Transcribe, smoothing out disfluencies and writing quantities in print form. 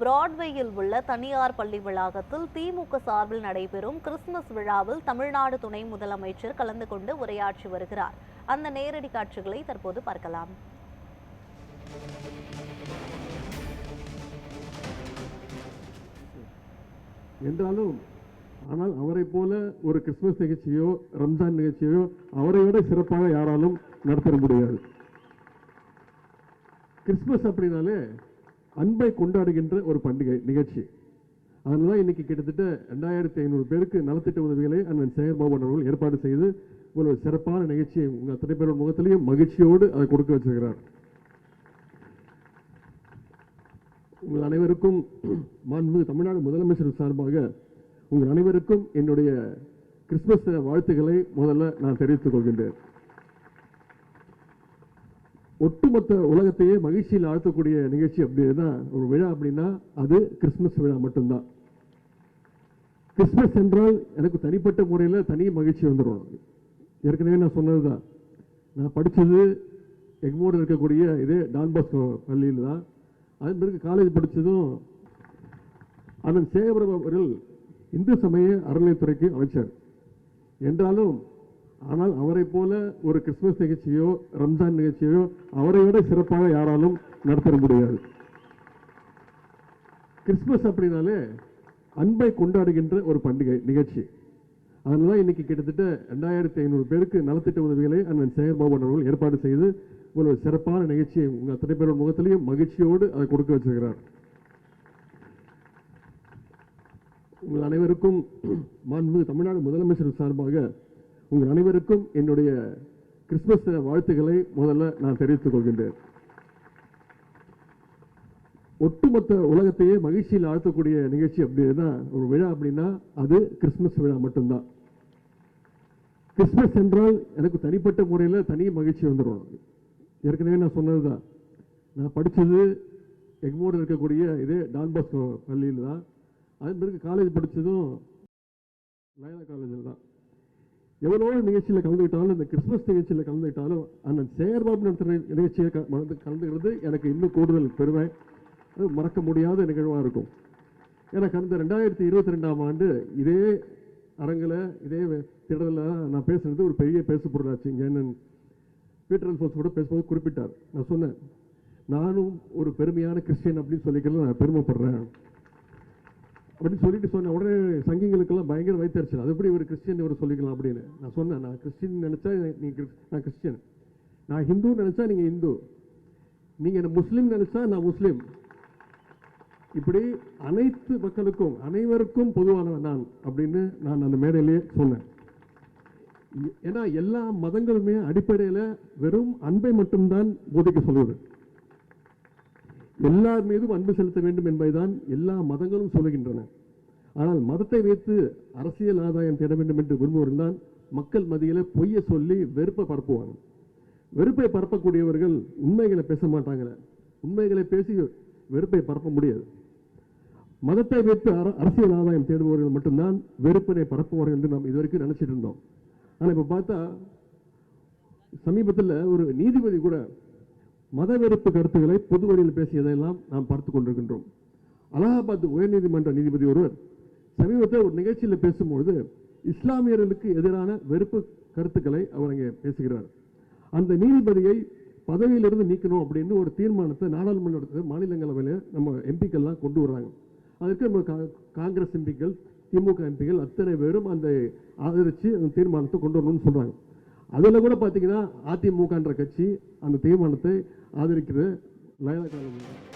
பிராட்வேயில் உள்ள தனியார் பள்ளி வளாகத்தில் திமுக சார்பில் நடைபெறும் கிறிஸ்துமஸ் விழாவில் தமிழ்நாடு துணை முதலமைச்சர் கலந்து கொண்டு உரையாற்றி வருகிறார். அந்த நேரடி காட்சிகளை தற்போது பார்க்கலாம். என்றாலும் ஆனால் அவரை போல ஒரு கிறிஸ்துமஸ் நிகழ்ச்சியோ ரம்ஜான் நிகழ்ச்சியோ அவரை விட சிறப்பாக யாராலும் நடத்த முடியாது. கிறிஸ்துமஸ் அப்படின்னாலே அன்பை கொண்டாடுகின்ற ஒரு பண்டிகை நிகழ்ச்சி. அதனால இன்னைக்கு கிட்டத்தட்ட 2500 பேருக்கு நலத்திட்ட உதவிகளை அண்ணன் சேகர்பாபு அவர்கள் ஏற்பாடு செய்து ஒரு சிறப்பான நிகழ்ச்சியை உங்கள் அத்தனை பேர் முகத்திலையும் மகிழ்ச்சியோடு அதை கொடுக்க வச்சிருக்கிறார். உங்கள் அனைவருக்கும் மாண்புமிகு தமிழ்நாடு முதலமைச்சர் சார்பாக உங்கள் அனைவருக்கும் என்னுடைய கிறிஸ்துமஸ் வாழ்த்துக்களை முதல்ல நான் தெரிவித்துக் கொள்கின்றேன். ஒட்டுமொத்த உலகத்தையே மகிழ்ச்சியில் ஆழ்த்தக்கூடிய நிகழ்ச்சி அப்படின்னா ஒரு விழா அப்படின்னா அது கிறிஸ்துமஸ் விழா மட்டும்தான். கிறிஸ்துமஸ் என்றால் எனக்கு தனிப்பட்ட முறையில் தனி மகிழ்ச்சி வந்துடும். ஏற்கனவே நான் சொன்னதுதான், நான் படித்தது எக்மோரில் இருக்கக்கூடிய இதே டான் பாஸ்கோ பள்ளியில் தான். அதன் பிறகு காலேஜ் படித்ததும் அண்ணன் சேகர்பாபு அவர்கள் இந்து சமய அறநிலையத்துறைக்கு அமைச்சர். என்றாலும் ஆனால் அவரை போல ஒரு கிறிஸ்துமஸ் நிகழ்ச்சியோ ரம்ஜான் நிகழ்ச்சியோ அவரை விட சிறப்பாக யாராலும் நடத்த முடியாது. கிறிஸ்துமஸ் அப்படின்னாலே அன்பை கொண்டாடுகின்ற ஒரு பண்டிகை நிகழ்ச்சி. அதனால இன்னைக்கு கிட்டத்தட்ட 2500 பேருக்கு நலத்திட்ட உதவிகளை அண்ணன் சேகர்பாபு அவர்கள் ஏற்பாடு செய்து ஒரு சிறப்பான நிகழ்ச்சியை உங்கள் அத்தனை பேர் முகத்திலையும் மகிழ்ச்சியோடு அதை கொடுக்க வச்சிருக்கிறார். உங்கள் அனைவருக்கும் மாண்புமிகு தமிழ்நாடு முதலமைச்சர் சார்பாக உங்கள் அனைவருக்கும் என்னுடைய கிறிஸ்துமஸ் வாழ்த்துக்களை முதல்ல நான் தெரிவித்துக் கொள்கின்றேன். ஒட்டுமொத்த உலகத்தையே மகிழ்ச்சியில் ஆழ்த்தக்கூடிய நிகழ்ச்சி அப்படின்னா ஒரு விழா அப்படின்னா அது கிறிஸ்துமஸ் விழா மட்டும்தான். கிறிஸ்துமஸ் என்றால் எனக்கு தனிப்பட்ட முறையில் தனி மகிழ்ச்சி வந்துடும். ஏற்கனவே நான் சொன்னதுதான், நான் படித்தது எக்மோரில் இருக்கக்கூடிய இதே டான் பாஸ்கோ பள்ளியில் தான். அதன் பிறகு காலேஜ் படித்ததும் லயலா காலேஜில் தான். எவ்வளோ நிகழ்ச்சியில் கலந்துக்கிட்டாலும் இந்த கிறிஸ்துமஸ் நிகழ்ச்சியில் கலந்துக்கிட்டாலும் அண்ணன் சேகர்பாபு நடத்துகிற நிகழ்ச்சியை கலந்துக்கிறது எனக்கு இன்னும் கூடுதல் பெருமை, மறக்க முடியாத நிகழ்வாக இருக்கும். ஏன்னா கடந்த 2022ஆம் ஆண்டு இதே அரங்கில் இதே திடலில் நான் பேசுனது ஒரு பெரிய பேசு பொருளாச்சு. இங்கே என்ன பீட்டர் அல்ஃபோன்ஸ் கூட பேசும்போது குறிப்பிட்டார். நான் சொன்னேன், நானும் ஒரு பெருமையான கிறிஸ்டியன் அப்படின்னு சொல்லிக்கலாம், நான் பெருமைப்படுறேன் அப்படின்னு சொல்லிட்டு சொன்னேன். உடனே சங்கிங்களுக்கெல்லாம் பயங்கர வைத்தறிச்சல், அது எப்படி ஒரு கிறிஸ்டியன் இவர் சொல்லிக்கலாம் அப்படின்னு. நான் சொன்னேன், நான் கிறிஸ்டின் நினைச்சா நான் கிறிஸ்டியன், நான் ஹிந்து நினைச்சா நீங்க இந்து, நீங்க முஸ்லீம் நினைச்சா நான் முஸ்லீம், இப்படி அனைத்து மக்களுக்கும் அனைவருக்கும் பொதுவானவன் நான் அப்படின்னு நான் அந்த மேடையிலேயே சொன்னேன். ஏன்னா எல்லா மதங்களுமே அடிப்படையில் வெறும் அன்பை மட்டும்தான் போதிக்க சொல்வது. எல்லார் மீதும் அன்பு செலுத்த வேண்டும் என்பதுதான் எல்லா மதங்களும் சொல்லுகின்றன. ஆனால் மதத்தை வைத்து அரசியல் ஆதாயம் தேட வேண்டும் என்று விரும்புவர்கள் தான் மக்கள் மத்தியில் பொய்யை சொல்லி வெறுப்பை பரப்புவாங்க. வெறுப்பை பரப்பக்கூடியவர்கள் உண்மைகளை பேச மாட்டாங்க. உண்மைகளை பேசி வெறுப்பை பரப்ப முடியாது. மதத்தை வைத்து அரசியல் ஆதாயம் தேடுபவர்கள் மட்டும்தான் வெறுப்பினை பரப்புவார்கள் என்று நாம் இதுவரைக்கும் நினைச்சிட்டு இருந்தோம். ஆனால் இப்போ பார்த்தா சமீபத்தில் ஒரு நீதிபதி கூட மத வெறுப்பு கருத்துக்களை பொது வழியில் பேசியதையெல்லாம் நாம் பார்த்து கொண்டிருக்கின்றோம். அலகாபாத் உயர்நீதிமன்ற நீதிபதி ஒருவர் சமீபத்தில் ஒரு நிகழ்ச்சியில் பேசும்பொழுது இஸ்லாமியர்களுக்கு எதிரான வெறுப்பு கருத்துக்களை அவர் அங்கே பேசுகிறார். அந்த நீதிபதியை பதவியிலிருந்து நீக்கணும் அப்படின்னு ஒரு தீர்மானத்தை நாடாளுமன்றத்தில் மாநிலங்களவையில் நம்ம எம்பிக்கள்லாம் கொண்டு வர்றாங்க. அதற்கு நம்ம காங்கிரஸ் எம்பிக்கள் திமுக எம்பிக்கள் அத்தனை பேரும் அந்த ஆதரித்து அந்த தீர்மானத்தை கொண்டு வரணும்னு சொல்றாங்க. அதில் கூட பார்த்தீங்கன்னா அதிமுகன்ற கட்சி அந்த தீர்மானத்தை ஆதரிக்கிற லயலா காலேஜ்